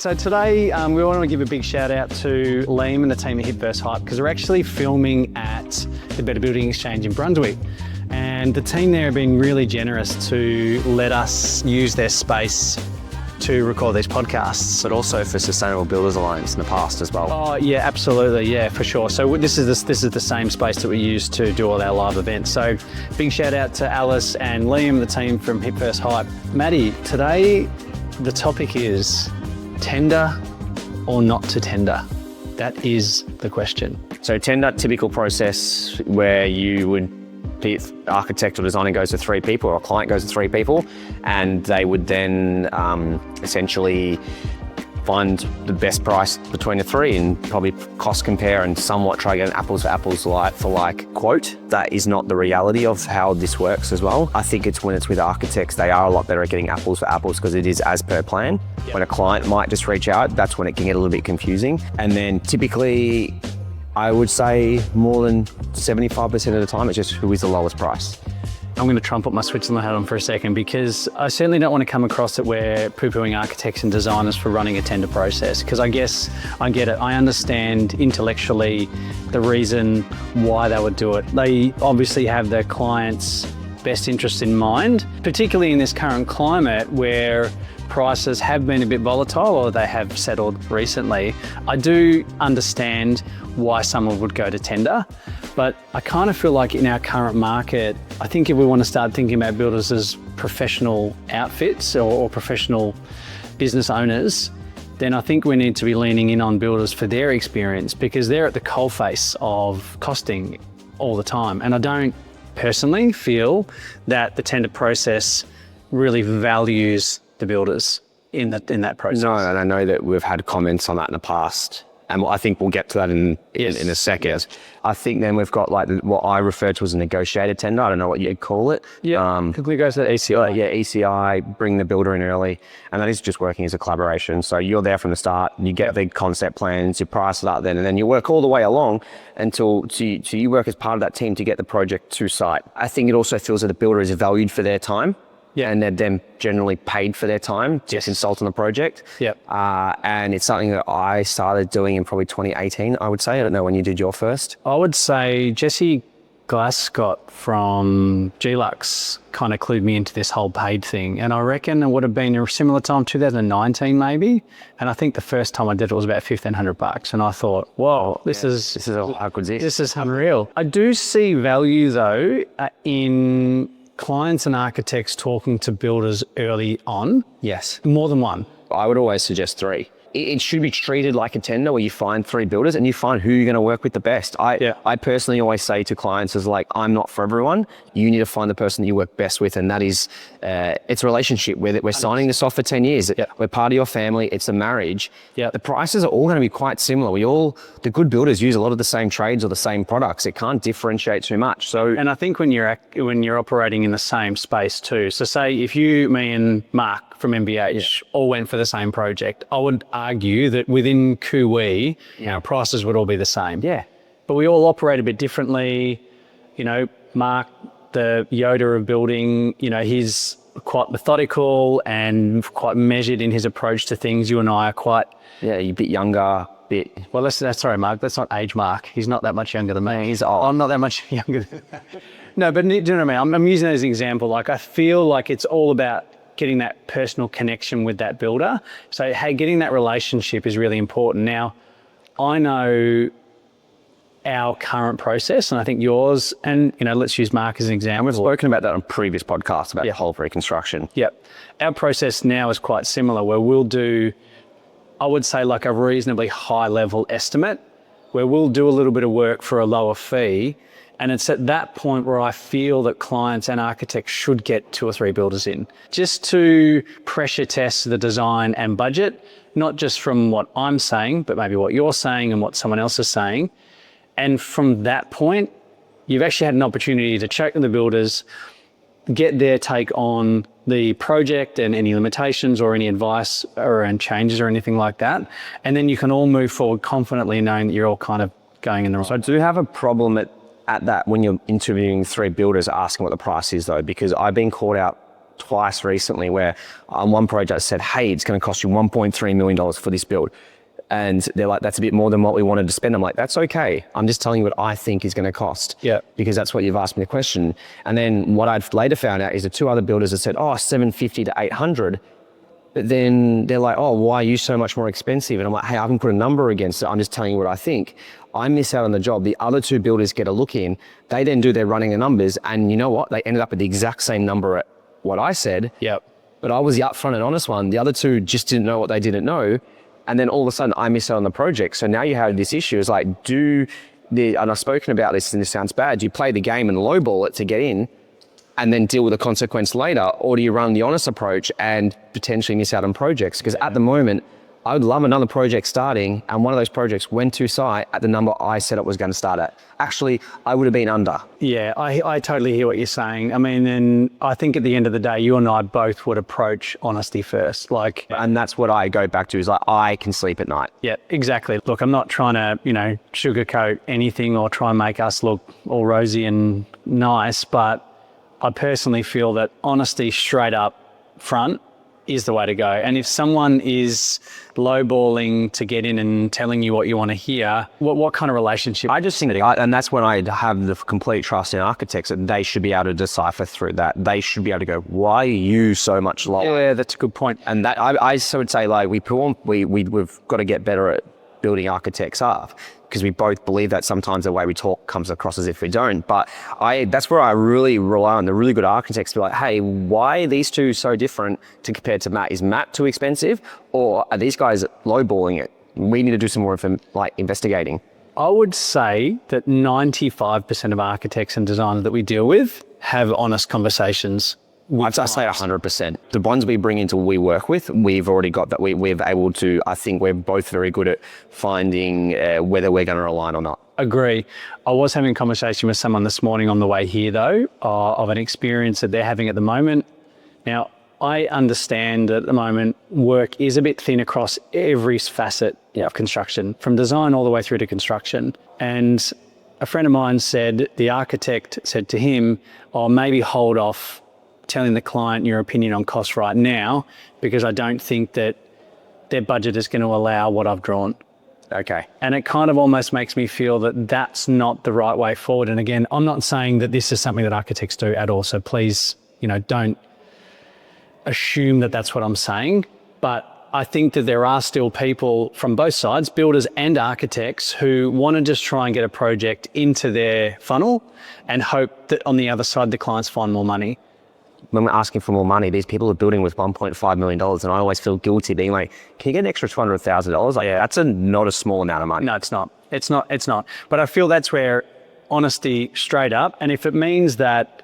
So today we want to give a big shout out to Liam and the team at Hit First Hype because we're actually filming at the Better Building Exchange in Brunswick. And the team there have been really generous to let us use their space to record these podcasts. But also for Sustainable Builders Alliance in the past as well. Oh yeah, absolutely, yeah, for sure. So this is the same space that we use to do all our live events. So big shout out to Alice and Liam, the team from Hit First Hype. Maddie, today the topic is tender or not to tender? That is the question. So tender, typical process where you would be architect or designer goes to 3 people or a client goes to 3 people, and they would then essentially find the best price between the 3 and probably cost compare and somewhat try to get an apples for apples like for like quote. That is not the reality of how this works as well. I think it's when it's with architects, they are a lot better at getting apples for apples because it is as per plan. Yep. When a client might just reach out, that's when it can get a little bit confusing. And then typically, I would say more than 75% of the time, it's just who is the lowest price. I'm going to try and put my Switzerland hat on for a second because I certainly don't want to come across that we're poo-pooing architects and designers for running a tender process, because I guess I get it. I understand intellectually the reason why they would do it. They obviously have their clients' best interest in mind, particularly in this current climate where prices have been a bit volatile or they have settled recently. I do understand why someone would go to tender, but I kind of feel like in our current market, I think if we want to start thinking about builders as professional outfits or professional business owners, then I think we need to be leaning in on builders for their experience, because they're at the coalface of costing all the time. And I don't personally feel that the tender process really values the builders in that process. No, and I know that we've had comments on that in the past, and I think we'll get to that in a second. Yes. I think then we've got like what I refer to as a negotiated tender. I don't know what you'd call it. Yeah, quickly goes to ECI. Yeah, ECI, bring the builder in early, and that is just working as a collaboration. So you're there from the start, you get the concept plans, you price it up then, and then you work all the way along until you work as part of that team to get the project to site. I think it also feels that the builder is valued for their time. Yeah, and they're then generally paid for their time to consult on the project. Yep. And it's something that I started doing in probably 2018, I would say. I don't know when you did your first. I would say Jesse Glascott from Glux kind of clued me into this whole paid thing. And I reckon it would have been a similar time, 2019 maybe. And I think the first time I did it was about $1,500. And I thought, whoa, this is unreal. I do see value though in clients and architects talking to builders early on. Yes. More than one. I would always suggest 3. It should be treated like a tender where you find 3 builders and you find who you're going to work with the best. I personally always say to clients is like, I'm not for everyone. You need to find the person that you work best with. And that is, it's a relationship where we're signing this off for 10 years. Yep. We're part of your family. It's a marriage. Yep. The prices are all going to be quite similar. The good builders use a lot of the same trades or the same products. It can't differentiate too much. So, and I think when you're operating in the same space too. So say if me and Mark from MBH all went for the same project, I would argue that within Kui, our prices would all be the same. Yeah. But we all operate a bit differently. You know, Mark, the Yoda of building, he's quite methodical and quite measured in his approach to things. You and I are quite... Yeah, you're a bit younger, Well, sorry, Mark, that's not age Mark. He's not that much younger than me. He's old. I'm not that much younger than No, but do you know what I mean? I'm using that as an example. Like, I feel like it's all about getting that personal connection with that builder. So, hey, getting that relationship is really important. Now, I know our current process, and I think yours, and let's use Mark as an example. We've spoken about that on previous podcasts about the whole reconstruction. Yep. Our process now is quite similar, where we'll do, I would say, like a reasonably high level estimate, where we'll do a little bit of work for a lower fee. And it's at that point where I feel that clients and architects should get 2 or 3 builders in, just to pressure test the design and budget, not just from what I'm saying, but maybe what you're saying and what someone else is saying. And from that point, you've actually had an opportunity to check with the builders, get their take on the project and any limitations or any advice around changes or anything like that. And then you can all move forward confidently knowing that you're all kind of going in the right. So I do have a problem at that when you're interviewing 3 builders asking what the price is though, because I've been caught out twice recently where on one project I said, hey, it's going to cost you $1.3 million for this build. And they're like, that's a bit more than what we wanted to spend. I'm like, that's okay. I'm just telling you what I think is going to cost. Yeah. Because that's what you've asked me the question. And then what I've later found out is the two other builders have said, oh, 750 to 800. But then they're like, oh, why are you so much more expensive? And I'm like, hey, I haven't put a number against it. I'm just telling you what I think. I miss out on the job. The other two builders get a look in. They then do their running the numbers. And you know what? They ended up at the exact same number at what I said. Yep. But I was the upfront and honest one. The other two just didn't know what they didn't know. And then all of a sudden I miss out on the project. So now you have this issue. It's like, and I've spoken about this and this sounds bad. Do you play the game and lowball it to get in and then deal with the consequence later? Or do you run the honest approach and potentially miss out on projects? Because at the moment, I would love another project starting, and one of those projects went to site at the number I said it was going to start at. Actually, I would have been under. Yeah, I totally hear what you're saying. I mean, and I think at the end of the day, you and I both would approach honesty first. And that's what I go back to is like, I can sleep at night. Yeah, exactly. Look, I'm not trying to, sugarcoat anything or try and make us look all rosy and nice, but I personally feel that honesty straight up front is the way to go. And if someone is lowballing to get in and telling you what you want to hear, what kind of relationship? I just think that, and that's when I have the complete trust in architects that they should be able to decipher through that. They should be able to go, why are you so much lower? Yeah, that's a good point. And that I would say like we've got to get better at building architects up, because we both believe that sometimes the way we talk comes across as if we don't. But that's where I really rely on the really good architects to be like, hey, why are these two so different to compare to Matt? Is Matt too expensive, or are these guys lowballing it? We need to do some more investigating. I would say that 95% of architects and designers that we deal with have honest conversations. I'd say 100%. The ones we bring into we work with, we've already got that. We've able to, I think we're both very good at finding whether we're going to align or not. Agree. I was having a conversation with someone this morning on the way here though, of an experience that they're having at the moment. Now, I understand that at the moment work is a bit thin across every facet of construction, from design all the way through to construction. And a friend of mine said, the architect said to him, oh, maybe hold off telling the client your opinion on cost right now, because I don't think that their budget is going to allow what I've drawn. Okay. And it kind of almost makes me feel that that's not the right way forward. And again, I'm not saying that this is something that architects do at all. So please, don't assume that that's what I'm saying. But I think that there are still people from both sides, builders and architects, who want to just try and get a project into their funnel and hope that on the other side, the clients find more money. When we're asking for more money, these people are building with $1.5 million, and I always feel guilty being like, can you get an extra $200,000? Like, that's not a small amount of money. No, it's not. It's not. But I feel that's where honesty straight up, and if it means that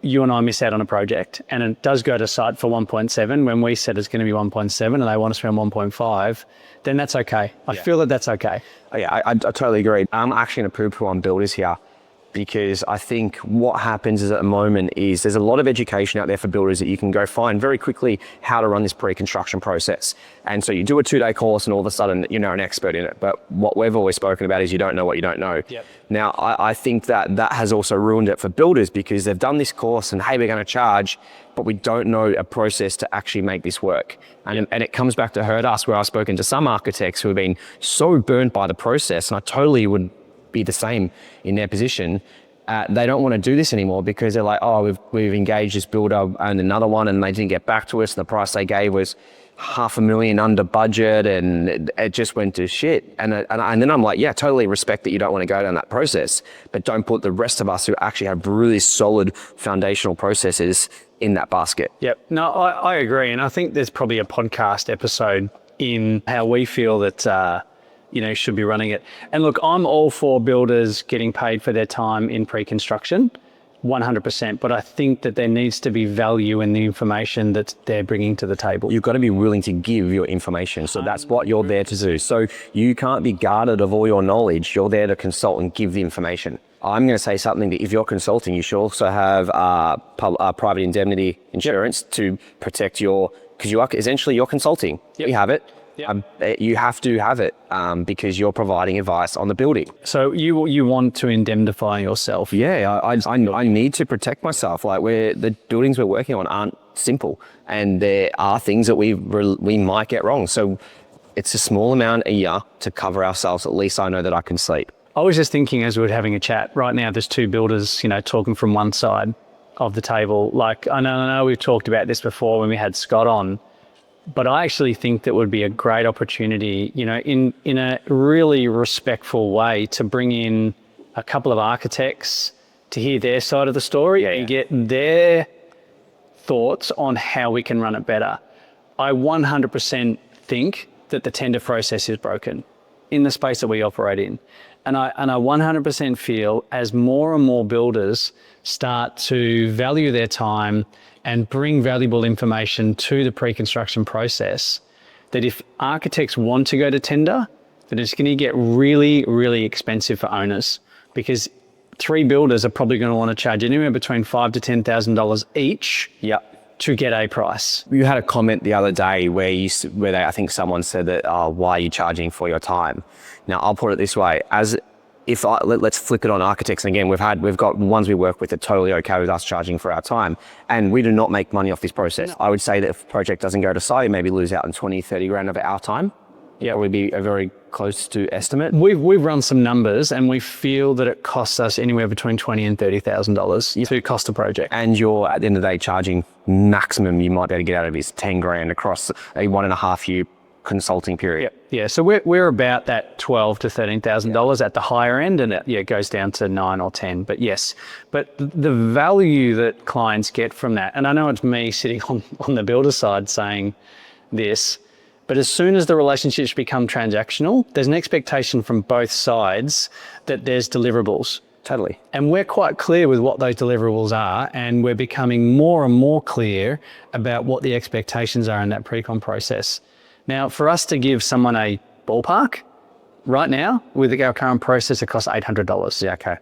you and I miss out on a project and it does go to site for 1.7 when we said it's going to be 1.7 and they want to spend 1.5, then that's okay. I feel that that's okay. Yeah, I totally agree. I'm actually going to poo-poo on builders here, because I think what happens is at the moment is there's a lot of education out there for builders that you can go find very quickly how to run this pre-construction process. And so you do a 2-day course and all of a sudden you're an expert in it. But what we've always spoken about is you don't know what you don't know. Yep. Now, I think that has also ruined it for builders, because they've done this course and hey, we're going to charge, but we don't know a process to actually make this work. And it comes back to hurt us, where I've spoken to some architects who have been so burnt by the process, and I totally would be the same in their position. They don't want to do this anymore because they're like, oh, we've engaged this builder and another one, and they didn't get back to us, and the price they gave was $500,000 under budget, and it just went to shit. And then I'm like, yeah, totally respect that you don't want to go down that process, but don't put the rest of us who actually have really solid foundational processes in that basket. Yep. No, I agree. And I think there's probably a podcast episode in how we feel that should be running it. And look, I'm all for builders getting paid for their time in pre-construction, 100%. But I think that there needs to be value in the information that they're bringing to the table. You've got to be willing to give your information. So that's what you're there to do. So you can't be guarded of all your knowledge. You're there to consult and give the information. I'm going to say something that if you're consulting, you should also have private indemnity insurance to protect because you're consulting. Yep. You have it. Yep. You have to have it because you're providing advice on the building. So you want to indemnify yourself? Yeah, I need to protect myself. Like the buildings we're working on aren't simple, and there are things that we might get wrong. So it's a small amount a year to cover ourselves. At least I know that I can sleep. I was just thinking as we were having a chat, right now there's two builders, talking from one side of the table. Like, I know we've talked about this before when we had Scott on, but I actually think that would be a great opportunity, in a really respectful way, to bring in a couple of architects to hear their side of the story and get their thoughts on how we can run it better. I 100% think that the tender process is broken in the space that we operate in. And I 100% feel as more and more builders start to value their time and bring valuable information to the pre-construction process, that if architects want to go to tender, then it's going to get really, really expensive for owners, because 3 builders are probably going to want to charge anywhere between $5,000 to $10,000 each to get a price. You had a comment the other day where I think someone said that, why are you charging for your time? Now, I'll put it this way: let's flick it on architects. And again, we've got ones we work with that are totally okay with us charging for our time, and we do not make money off this process. No. I would say that if a project doesn't go to site, maybe lose out on 20, 30 grand of our time. Yeah, would be a very close to estimate. We've run some numbers, and we feel that it costs us anywhere between $20,000 and $30,000 to cost a project. And you're, at the end of the day, charging maximum you might be able to get out of this 10 grand across a 1.5 year consulting period. Yeah. So we're about that $12,000 to $13,000 at the higher end, and it goes down to 9 or 10. But yes, but the value that clients get from that, and I know it's me sitting on the builder side saying this, but as soon as the relationships become transactional, there's an expectation from both sides that there's deliverables. Totally. And we're quite clear with what those deliverables are, and we're becoming more and more clear about what the expectations are in that pre-con process. Now, for us to give someone a ballpark, right now, with our current process, it costs $800. Yeah, okay.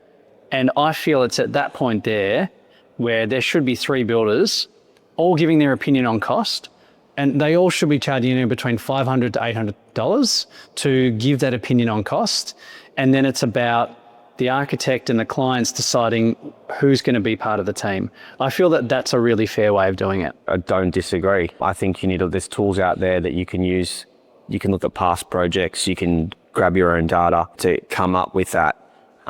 And I feel it's at that point there where there should be 3 builders all giving their opinion on cost, and they all should be charging between $500 to $800 to give that opinion on cost. And then it's about the architect and the clients deciding who's going to be part of the team. I feel that that's a really fair way of doing it. I don't disagree. I think there's tools out there that you can use. You can look at past projects, you can grab your own data to come up with that.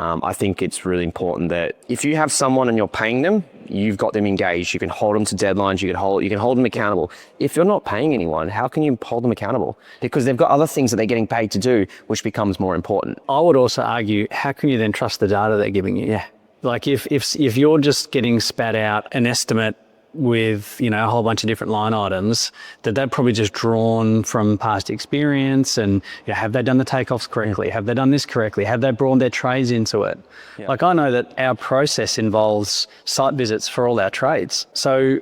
I think it's really important that if you have someone and you're paying them, you've got them engaged. You can hold them to deadlines. You can hold them accountable. If you're not paying anyone, how can you hold them accountable? Because they've got other things that they're getting paid to do, which becomes more important. I would also argue, how can you then trust the data they're giving you? Yeah. Like if you're just getting spat out an estimate with a whole bunch of different line items, they're probably just drawn from past experience, and have they done the takeoffs correctly? Have they done this correctly? Have they brought their trades into it? Yeah. Like, I know that our process involves site visits for all our trades. So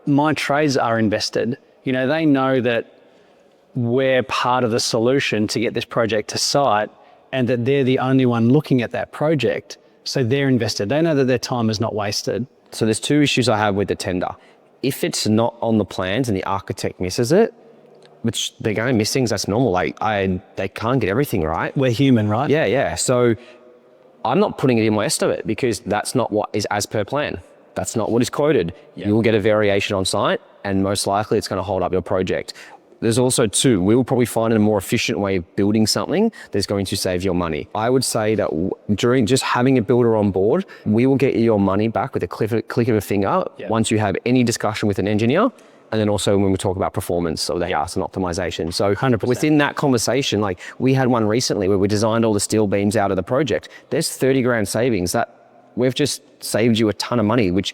my trades are invested. They know that we're part of the solution to get this project to site, and that they're the only one looking at that project. So they're invested. They know that their time is not wasted. So there's 2 issues I have with the tender. If it's not on the plans and the architect misses it, which they're going to miss things, that's normal. They can't get everything right. We're human, right? Yeah. So I'm not putting it in my estimate because that's not what is as per plan. That's not what is quoted. Yeah. You will get a variation on site, and most likely it's going to hold up your project. There's also 2, we will probably find a more efficient way of building something that's going to save your money. I would say that during just having a builder on board, we will get you your money back with a click of a finger once you have any discussion with an engineer. And then also when we talk about performance of the house and optimization. So 100%. Within that conversation, like we had one recently where we designed all the steel beams out of the project. There's 30 grand savings that we've just saved you a ton of money, which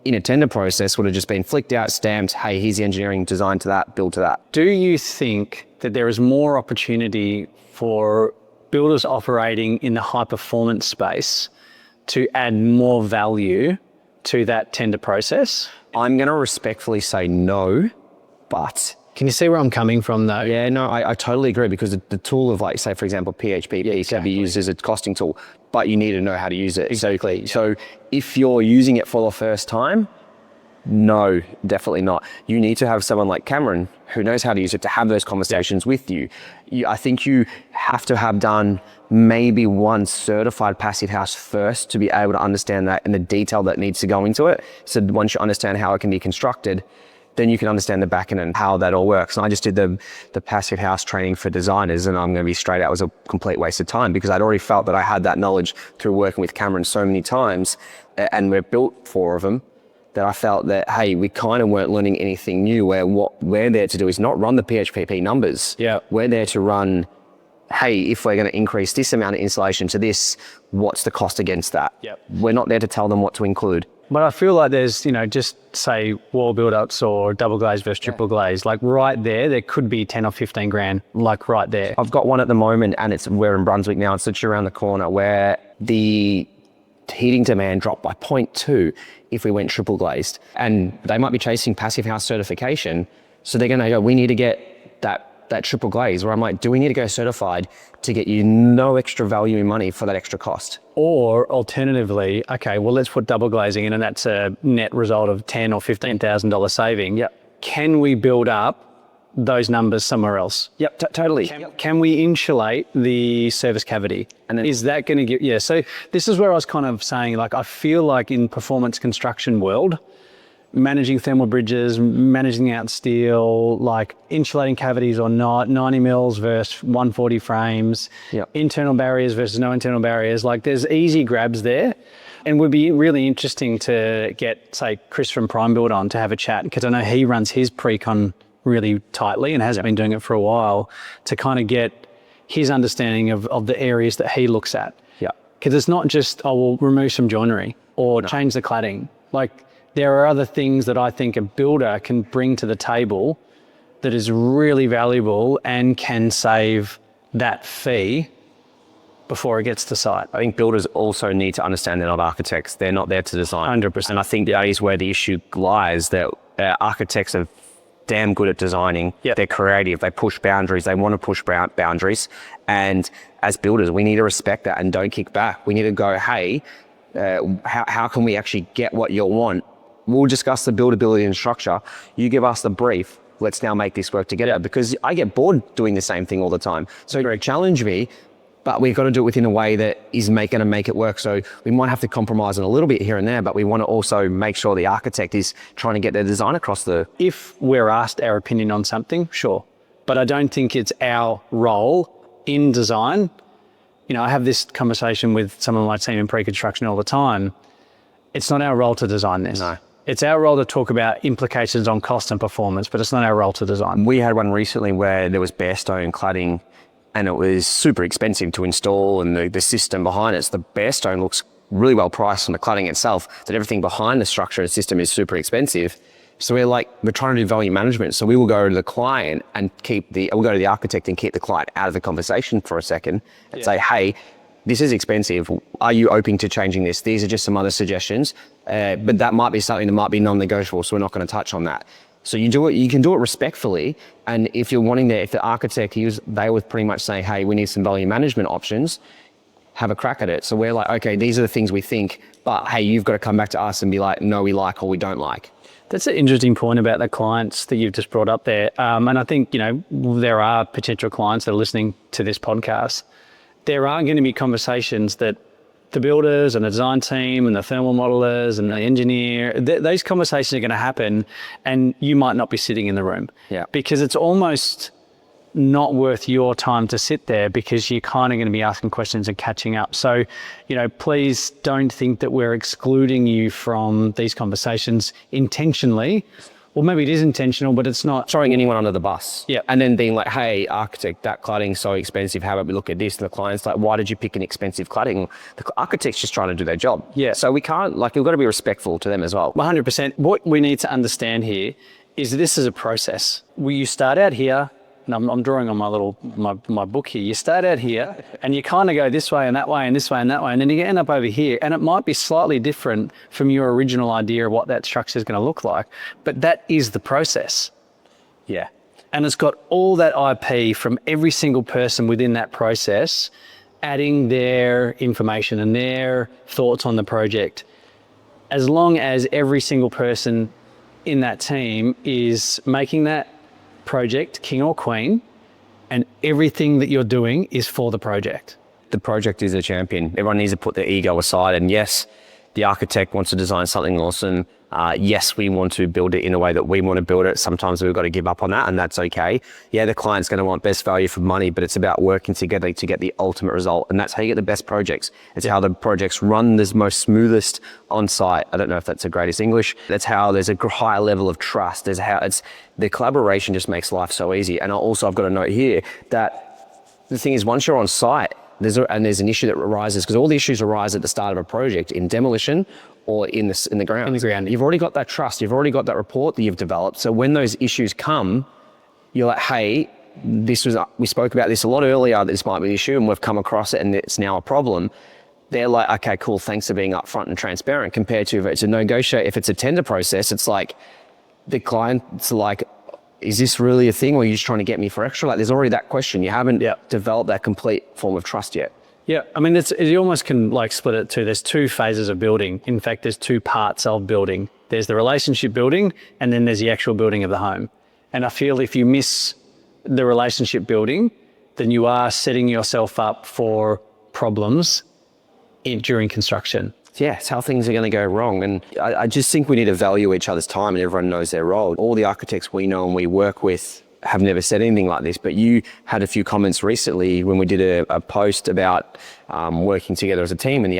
in a tender process would have just been flicked out, stamped, hey, here's the engineering design to that, build to that. Do you think that there is more opportunity for builders operating in the high performance space to add more value to that tender process? I'm going to respectfully say no, but... Can you see where I'm coming from though? Yeah, no, I totally agree, because the tool of, like, say, for example, PHP can be used as a costing tool, but you need to know how to use it. Exactly. So if you're using it for the first time, No, definitely not. You need to have someone like Cameron who knows how to use it to have those conversations with you. I think you have to have done maybe one certified passive house first to be able to understand that and the detail that needs to go into it. So once you understand how it can be constructed, then you can understand the back end and how that all works. And I just did the passive house training for designers, and I'm going to be straight out, it was a complete waste of time because I'd already felt that I had that knowledge through working with Cameron so many times, and we've built 4 of them, that I felt that, hey, we kind of weren't learning anything new, where what we're there to do is not run the PHPP numbers. Yeah. We're there to run, hey, if we're going to increase this amount of insulation to this, what's the cost against that? Yep. We're not there to tell them what to include. But I feel like there's, just say wall build-ups or double glaze versus triple glaze, like right there could be 10 or 15 grand, like right there. I've got one at the moment, and we're in Brunswick now. It's literally around the corner, where the heating demand dropped by 0.2 if we went triple glazed. And they might be chasing passive house certification. So they're going to go, we need to get that triple glaze. Where I'm like, do we need to go certified to get you no extra value in money for that extra cost? Or alternatively, okay, well, let's put double glazing in, and that's a net result of $10,000 or $15,000 saving. Yep. Can we build up those numbers somewhere else? Yep, totally. Can we insulate the surface cavity? And then is that going to give, so this is where I was kind of saying, like, I feel like in performance construction world, managing thermal bridges, managing out steel, like insulating cavities or not, 90 mils versus 140 frames, Yep. internal barriers versus no internal barriers, like there's easy grabs there. And would be really interesting to get, say, Chris from Prime Build on to have a chat, because I know he runs his pre-con really tightly and has been doing it for a while, to kind of get his understanding of the areas that he looks at. Yeah. Because it's not just, we'll remove some joinery or change the cladding. Like, there are other things that I think a builder can bring to the table that is really valuable and can save that fee before it gets to site. I think builders also need to understand they're not architects. They're not there to design. 100%. And I think that is where the issue lies, that architects are damn good at designing. Yep. They're creative. They push boundaries. They want to push boundaries. And as builders, we need to respect that and don't kick back. We need to go, hey, how can we actually get what you want? We'll discuss the buildability and structure. You give us the brief. Let's now make this work together, because I get bored doing the same thing all the time. So challenge me, but we've got to do it within a way that is going to make it work. So we might have to compromise on a little bit here and there, but we want to also make sure the architect is trying to get their design across the... If we're asked our opinion on something, sure. But I don't think it's our role in design. I have this conversation with some of my team in pre-construction all the time. It's not our role to design this. No. It's our role to talk about implications on cost and performance, but it's not our role to design. We had one recently where there was bare stone cladding, and it was super expensive to install, and the system behind it. So the bare stone looks really well priced on the cladding itself, that everything behind the structure and system is super expensive. So we're trying to do value management. So we will go to the client and we'll go to the architect and keep the client out of the conversation for a second and say, hey, this is expensive. Are you open to changing this? These are just some other suggestions, but that might be something that might be non-negotiable, so we're not going to touch on that. So you can do it respectfully, and if you're wanting if the architect, they would pretty much say, hey, we need some value management options, have a crack at it. So we're like, okay, these are the things we think, but hey, you've got to come back to us and be like, no, we like or we don't like. That's an interesting point about the clients that you've just brought up there. And I think, there are potential clients that are listening to this podcast. There are going to be conversations that the builders and the design team and the thermal modelers and the engineer, those conversations are going to happen, and you might not be sitting in the room. Yeah. Because it's almost not worth your time to sit there, because you're kind of going to be asking questions and catching up. So, please don't think that we're excluding you from these conversations intentionally. Well, maybe it is intentional, but it's not. Throwing anyone under the bus. Yeah. And then being like, hey, architect, that cladding's so expensive. How about we look at this? And the client's like, why did you pick an expensive cladding? The architect's just trying to do their job. Yeah. So we can't, we've got to be respectful to them as well. 100%. What we need to understand here is this is a process. You start out here, and I'm drawing on my book here. You start out here and you kind of go this way and that way and this way and that way, and then you end up over here, and it might be slightly different from your original idea of what that structure is going to look like, but that is the process. Yeah. And it's got all that IP from every single person within that process, adding their information and their thoughts on the project. As long as every single person in that team is making that project king or queen, and everything that you're doing is for the project. The project is a champion. Everyone needs to put their ego aside. And yes, the architect wants to design something awesome. Yes, we want to build it in a way that we want to build it. Sometimes we've got to give up on that, and that's okay. Yeah, the client's going to want best value for money, but it's about working together to get the ultimate result. And that's how you get the best projects. It's how the projects run the most smoothest on site. I don't know if that's the greatest English. That's how there's a higher level of trust. There's how the collaboration just makes life so easy. And also I've got a note here that the thing is, once you're on site, there's an issue that arises, because all the issues arise at the start of a project in demolition or in the ground. In the ground. You've already got that trust. You've already got that rapport that you've developed. So when those issues come, you're like, hey, we spoke about this a lot earlier, that this might be an issue, and we've come across it and it's now a problem. They're like, okay, cool, thanks for being upfront and transparent, compared to if it's a negotiate, if it's a tender process, it's like the client's like, is this really a thing, or are you just trying to get me for extra? Like, there's already that question. You haven't developed that complete form of trust yet. Yeah, I mean, you almost can like split it too. There's two phases of building. In fact, there's two parts of building. There's the relationship building, and then there's the actual building of the home. And I feel if you miss the relationship building, then you are setting yourself up for problems during construction. Yeah, it's how things are going to go wrong. And I just think we need to value each other's time, and everyone knows their role. All the architects we know and we work with have never said anything like this, but you had a few comments recently when we did a post about working together as a team, and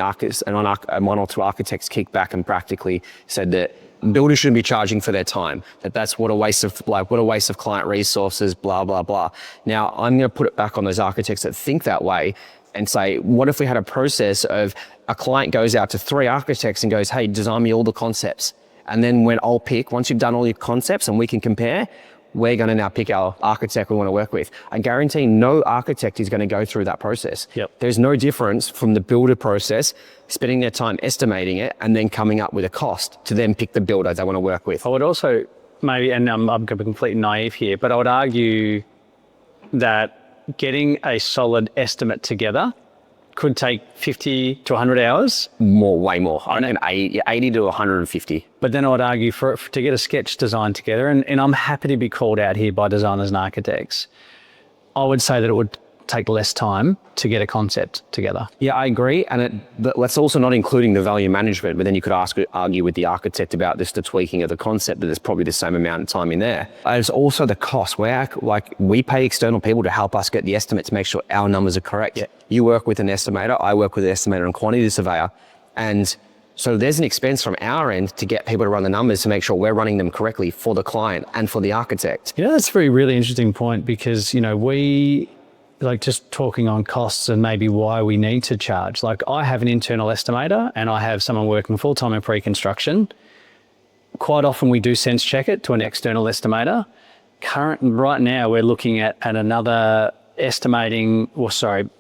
one or two architects kicked back and practically said that builders shouldn't be charging for their time, that's what a waste of client resources, blah, blah, blah. Now, I'm going to put it back on those architects that think that way and say, what if we had a process of a client goes out to 3 architects and goes, hey, design me all the concepts. And then once you've done all your concepts and we can compare, we're going to now pick our architect we want to work with. I guarantee no architect is going to go through that process. Yep. There's no difference from the builder process, spending their time estimating it and then coming up with a cost to then pick the builder they want to work with. I would also maybe, and I'm going to be completely naive here, but I would argue that getting a solid estimate together could take 50 to 100 hours. Way more. I reckon 80 to 150. But then I would argue to get a sketch design together, and I'm happy to be called out here by designers and architects, I would say that it would take less time to get a concept together. Yeah, I agree. And that's also not including the value management, but then you could argue with the architect about the tweaking of the concept, that there's probably the same amount of time in there. There's also the cost. We pay external people to help us get the estimate to make sure our numbers are correct. Yeah. You work with an estimator, I work with an estimator and quantity surveyor. And so there's an expense from our end to get people to run the numbers to make sure we're running them correctly for the client and for the architect. Yeah, that's a really interesting point, because, we, just talking on costs and maybe why we need to charge. I have an internal estimator and I have someone working full-time in pre-construction. Quite often we do sense check it to an external estimator. Right now we're looking at another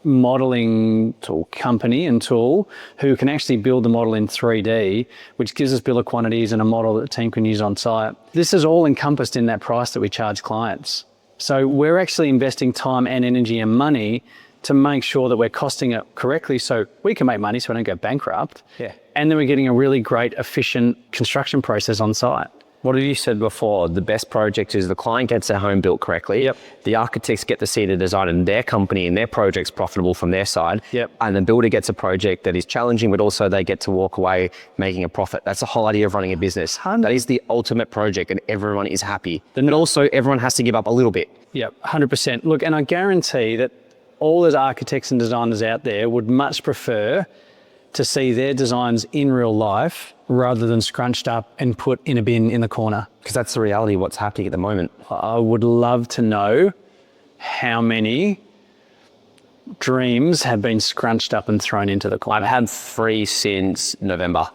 modeling company and tool who can actually build the model in 3D, which gives us bill of quantities and a model that the team can use on site. This is all encompassed in that price that we charge clients. So we're actually investing time and energy and money to make sure that we're costing it correctly so we can make money so we don't go bankrupt. Yeah. And then we're getting a really great, efficient construction process on site. What have you said before? The best project is the client gets their home built correctly. Yep. The architects get to see the design in their company and their project's profitable from their side. Yep. And the builder gets a project that is challenging, but also they get to walk away making a profit. That's the whole idea of running a business. That is the ultimate project, and everyone is happy. But also everyone has to give up a little bit. Yep, 100%. Look, and I guarantee that all those architects and designers out there would much prefer to see their designs in real life rather than scrunched up and put in a bin in the corner. Because that's the reality of what's happening at the moment. I would love to know how many dreams have been scrunched up and thrown into the corner. I've had 3 since November.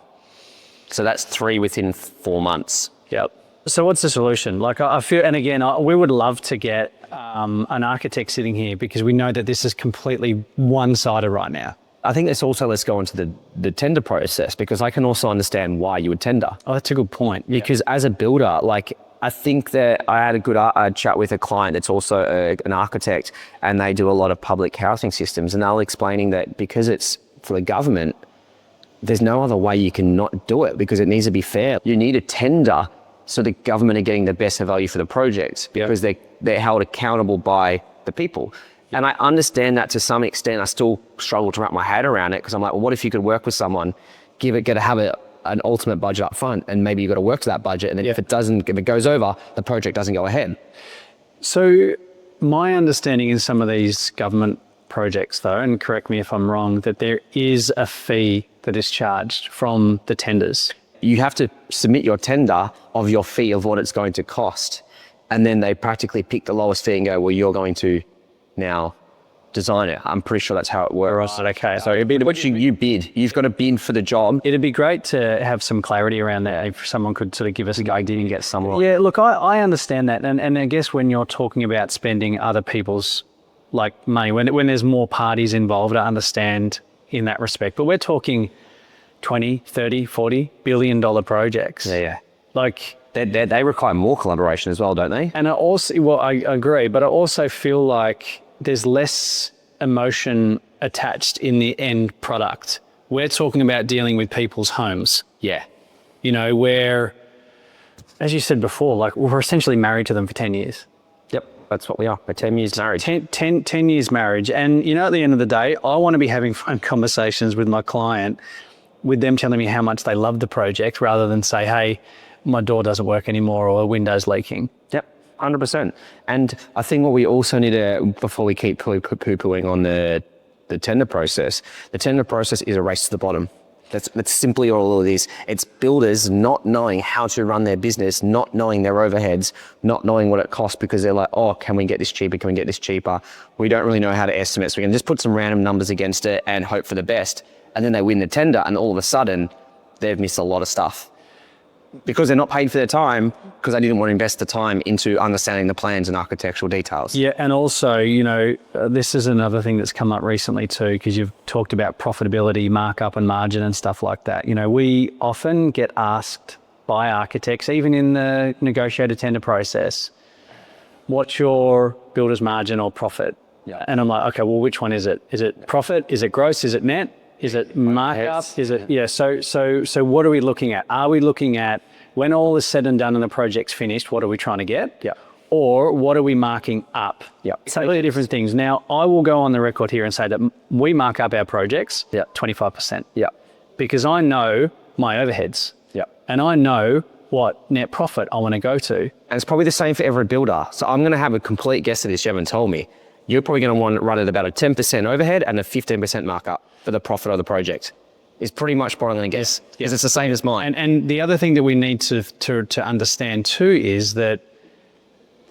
So that's 3 within 4 months. Yep. So what's the solution? I feel, and again, we would love to get an architect sitting here, because we know that this is completely one-sided right now. I think let's go into the tender process, because I can also understand why you would tender. Oh, that's a good point. Because as a builder, I think that I had a good chat with a client that's also an architect, and they do a lot of public housing systems, and they're explaining that because it's for the government, there's no other way you can not do it, because it needs to be fair. You need a tender so the government are getting the best value for the project because they're held accountable by the people. And I understand that to some extent. I still struggle to wrap my head around it because I'm like, well, what if you could work with someone, have an ultimate budget up front, and maybe you've got to work to that budget, and then if it goes over, the project doesn't go ahead. So my understanding in some of these government projects, though, and correct me if I'm wrong, that there is a fee that is charged from the tenders. You have to submit your tender of your fee of what it's going to cost. And then they practically pick the lowest fee and go, well, you're going to now design it. I'm pretty sure that's how it works. Right, okay. So it'd be you bid. You've got to bid for the job. It'd be great to have some clarity around that if someone could sort of give us a I didn't get someone. Yeah, look, I understand that. And I guess when you're talking about spending other people's money, when there's more parties involved, I understand in that respect. But we're talking 20, 30, 40 billion dollar projects. Yeah. Like they require more collaboration as well, don't they? And I agree, but I also feel like there's less emotion attached in the end product. We're talking about dealing with people's homes. Yeah. Where, as you said before, like we're essentially married to them for 10 years. Yep, that's what we are. We're 10 years married. 10 years marriage. And, at the end of the day, I want to be having phone conversations with my client, with them telling me how much they love the project rather than say, hey, my door doesn't work anymore or a window's leaking. Yep, 100%. And I think what we also need to, before we keep poo-pooing on the tender process is a race to the bottom. That's simply all it is. It's builders not knowing how to run their business, not knowing their overheads, not knowing what it costs because they're like, oh, can we get this cheaper? Can we get this cheaper? We don't really know how to estimate. So we can just put some random numbers against it and hope for the best. And then they win the tender and all of a sudden they've missed a lot of stuff because they're not paid for their time because they didn't want to invest the time into understanding the plans and architectural details. Yeah, and also, this is another thing that's come up recently too, because you've talked about profitability, markup and margin and stuff like that. We often get asked by architects, even in the negotiated tender process, what's your builder's margin or profit? Yeah. And I'm like, okay, well, which one is it? Is it profit? Is it gross? Is it net? Is it markup? Is it, yeah. So what are we looking at? Are we looking at when all is said and done and the project's finished, what are we trying to get? Yeah. Or what are we marking up? Yeah. Totally different things. Now, I will go on the record here and say that we mark up our projects 25%. Yeah. Because I know my overheads. Yeah. And I know what net profit I want to go to. And it's probably the same for every builder. So I'm going to have a complete guess at this. You haven't told me. You're probably going to want to run at about a 10% overhead and a 15% markup for the profit of the project. Is pretty much what I'm going to guess. Because it's the same as mine. And the other thing that we need to understand too is that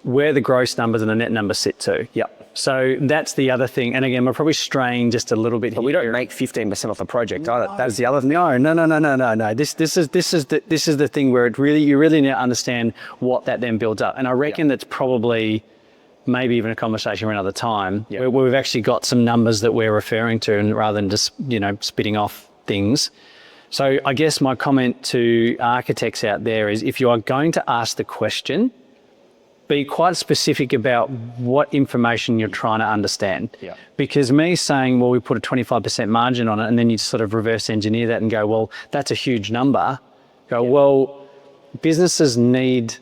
where the gross numbers and the net numbers sit too. Yep. So that's the other thing. And again, we're probably straying just a little bit. But we don't make 15% off the project either. That's the other thing. No. This is the thing where you really need to understand what that then builds up. And I reckon that's probably maybe even a conversation for another time where we've actually got some numbers that we're referring to, and rather than just spitting off things. So I guess my comment to architects out there is, if you are going to ask the question, be quite specific about what information you're trying to understand. Yeah. Because me saying, well, we put a 25% margin on it, and then you sort of reverse engineer that and go, well, that's a huge number. Well, businesses need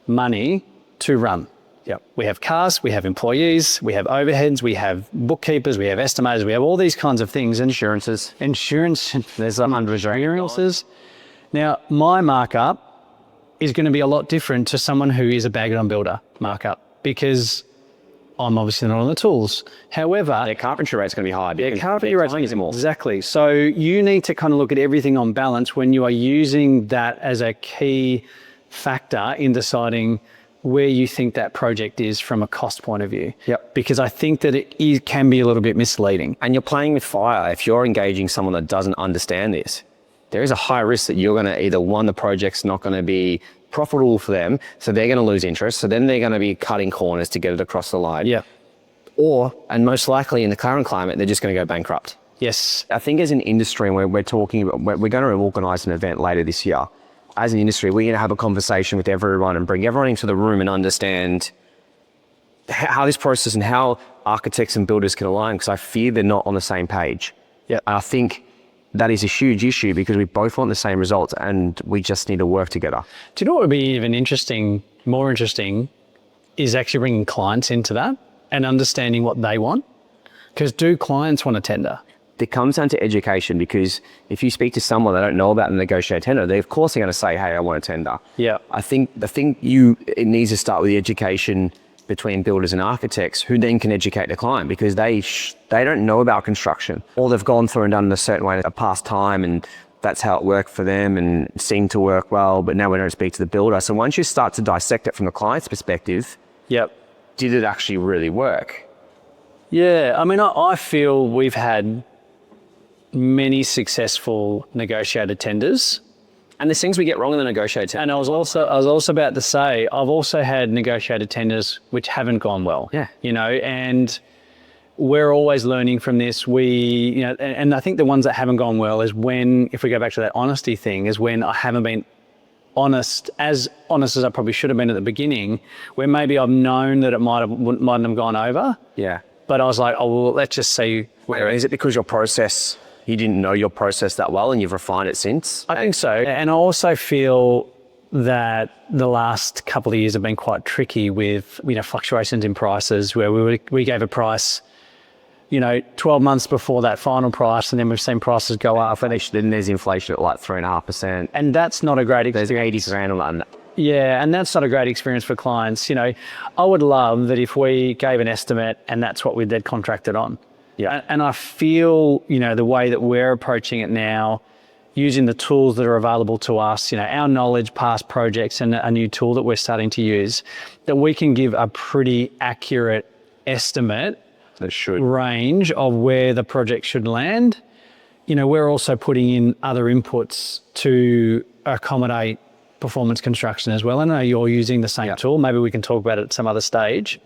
money to run. Yep. We have cars, we have employees, we have overheads, we have bookkeepers, we have estimators, we have all these kinds of things. Insurance, there's insurances. Now, my markup is going to be a lot different to someone who is a bag-it-on builder markup, because I'm obviously not on the tools. However, their carpentry rate's going to be high. Their carpentry rate's more. Exactly. So you need to kind of look at everything on balance when you are using that as a key factor in deciding where you think that project is from a cost point of view. Yep. Because I think that it can be a little bit misleading. And you're playing with fire. If you're engaging someone that doesn't understand this, there is a high risk that you're going to either, one, the project's not going to be profitable for them, so they're going to lose interest, so then they're going to be cutting corners to get it across the line. Yeah. Or, and most likely in the current climate, they're just going to go bankrupt. Yes. I think as an industry, and we're talking about, we're going to organise an event later this year. As an industry, we're going to have a conversation with everyone and bring everyone into the room and understand how this process and how architects and builders can align, because I fear they're not on the same page. Yeah. I think that is a huge issue because we both want the same results and we just need to work together. Do you know what would be even more interesting, is actually bringing clients into that and understanding what they want? Because do clients want a tender? It comes down to education, because if you speak to someone they don't know about the negotiated tender, they of course are going to say, hey, I want a tender. Yeah. I think it needs to start with the education between builders and architects, who then can educate the client, because they don't know about construction, or they've gone through and done it a certain way in a past time and that's how it worked for them and seemed to work well, but now we don't speak to the builder. So once you start to dissect it from the client's perspective, Yep. did it actually really work? Yeah, I mean, I feel we've had many successful negotiated tenders. And there's things we get wrong in the negotiated tender. And I was also about to say, I've also had negotiated tenders which haven't gone well. Yeah. You know, and we're always learning from this. And I think the ones that haven't gone well is when, if we go back to that honesty thing, is when I haven't been honest as I probably should have been at the beginning, where maybe I've known that it mightn't have gone over. Yeah. But I was like, oh, well, let's just see. Is it because you didn't know your process that well and you've refined it since? I think so. And I also feel that the last couple of years have been quite tricky with, fluctuations in prices, where we gave a price, 12 months before that final price, and then we've seen prices go up. And then there's inflation at like 3.5%. And that's not a great experience. There's 80 grand on that. Yeah, and that's not a great experience for clients. I would love that if we gave an estimate and that's what they'd contracted on. Yeah. And I feel, the way that we're approaching it now, using the tools that are available to us, our knowledge, past projects, and a new tool that we're starting to use, that we can give a pretty accurate estimate range of where the project should land. We're also putting in other inputs to accommodate performance construction as well. I know you're using the same tool. Maybe we can talk about it at some other stage.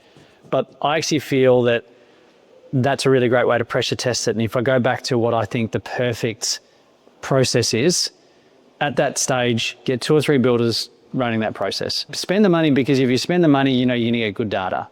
But I actually feel that that's a really great way to pressure test it. And if I go back to what I think the perfect process is, at that stage, get 2 or 3 builders running that process. Spend the money, because if you spend the money, you're going to get good data.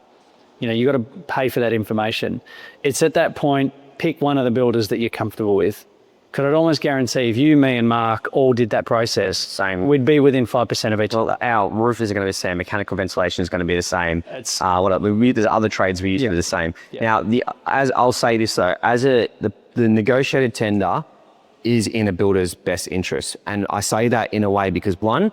You got to pay for that information. It's at that point, pick one of the builders that you're comfortable with. Could I'd almost guarantee if you, me and Mark all did that process, we'd be within 5% of each other. Our roofers are going to be the same. Mechanical ventilation is going to be the same. There's other trades we use to be the same. Yeah. Now, as I'll say this though, the negotiated tender is in a builder's best interest. And I say that in a way because, one,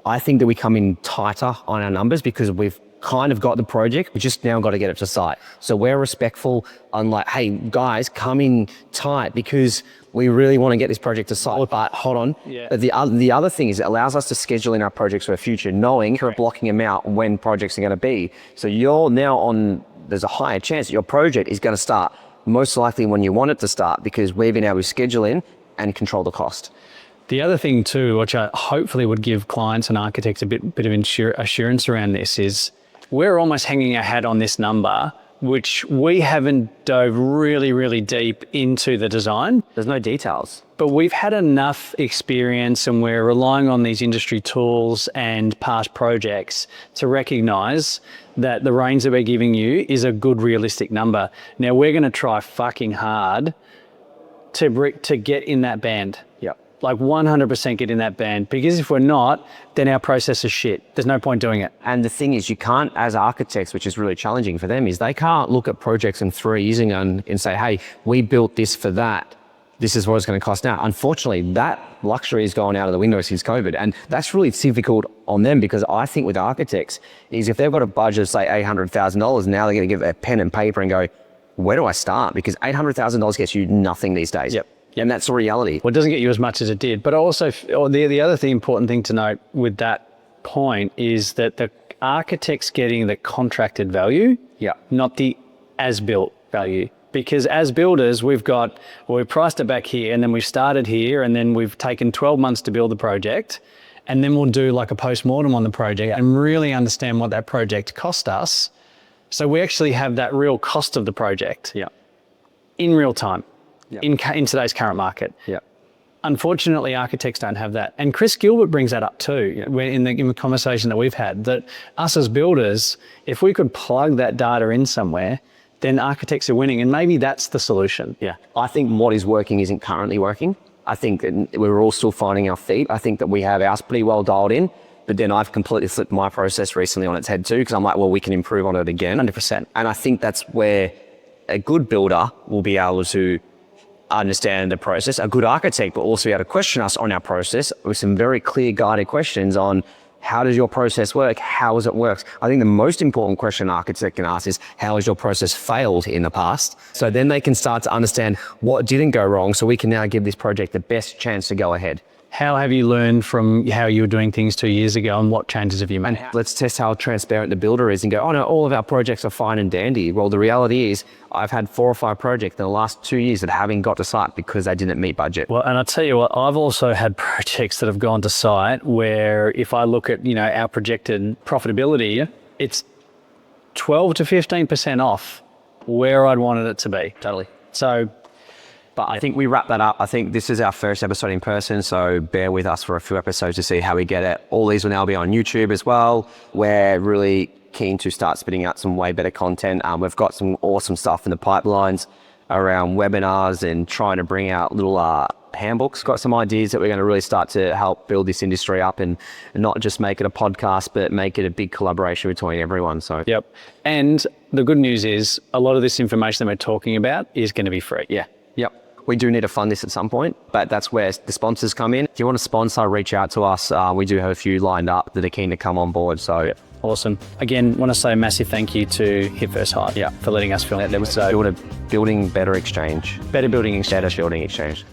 I think that we come in tighter on our numbers because we've kind of got the project, we just now got to get it to site. So we're respectful on like, hey guys, come in tight because we really want to get this project to site. But hold on. Yeah. But the other thing is it allows us to schedule in our projects for the future, knowing blocking them out when projects are going to be. So you're now there's a higher chance that your project is going to start most likely when you want it to start, because we've been able to schedule in and control the cost. The other thing too, which I hopefully would give clients and architects a bit of assurance around this, is we're almost hanging our hat on this number, which we haven't dove really, really deep into the design. There's no details. But we've had enough experience and we're relying on these industry tools and past projects to recognise that the range that we're giving you is a good, realistic number. Now, we're going to try fucking hard to get in that band. Yep. Like 100% get in that band, because if we're not, then our process is shit. There's no point doing it. And the thing is, you can't, as architects, which is really challenging for them, is they can't look at projects in 3 years and say, hey, we built this for that. This is what it's going to cost now. Unfortunately, that luxury has gone out of the window since COVID. And that's really difficult on them, because I think with architects is if they've got a budget of say $800,000, now they're going to give a pen and paper and go, where do I start? Because $800,000 gets you nothing these days. Yep. And that's the reality. Well, it doesn't get you as much as it did. But also, the other important thing to note with that point is that the architect's getting the contracted value, not the as-built value. Because as builders, we've priced it back here, and then we've started here, and then we've taken 12 months to build the project, and then we'll do like a post-mortem on the project and really understand what that project cost us. So we actually have that real cost of the project in real time. In today's current market. Unfortunately, architects don't have that. And Chris Gilbert brings that up too, in the conversation that we've had, that us as builders, if we could plug that data in somewhere, then architects are winning, and maybe that's the solution. Yeah, I think what is working isn't currently working. I think that we're all still finding our feet. I think that we have ours pretty well dialed in, but then I've completely flipped my process recently on its head too, because I'm like, well, we can improve on it again. 100%. And I think that's where a good builder will be able to understand the process. A good architect will also be able to question us on our process with some very clear guided questions on how does your process work? How does it work? I think the most important question an architect can ask is, how has your process failed in the past? So then they can start to understand what didn't go wrong, so we can now give this project the best chance to go ahead. How have you learned from how you were doing things 2 years ago, and what changes have you made? Let's test how transparent the builder is and go, oh no, all of our projects are fine and dandy. Well, the reality is I've had 4 or 5 projects in the last 2 years that haven't got to site because they didn't meet budget. Well, and I'll tell you what, I've also had projects that have gone to site where if I look at, our projected profitability, it's 12 to 15% off where I'd wanted it to be. Totally. So, but I think we wrap that up. I think this is our first episode in person, so bear with us for a few episodes to see how we get it. All these will now be on YouTube as well. We're really keen to start spitting out some way better content. We've got some awesome stuff in the pipelines around webinars and trying to bring out little handbooks. Got some ideas that we're going to really start to help build this industry up and not just make it a podcast, but make it a big collaboration between everyone. So yep. And the good news is a lot of this information that we're talking about is going to be free. Yeah. Yep. We do need to fund this at some point, but that's where the sponsors come in. If you want to sponsor, reach out to us. We do have a few lined up that are keen to come on board. So yep. Awesome. Again, want to say a massive thank you to Hit First Hire for letting us film. There was building better exchange. Better building exchange. Better building exchange.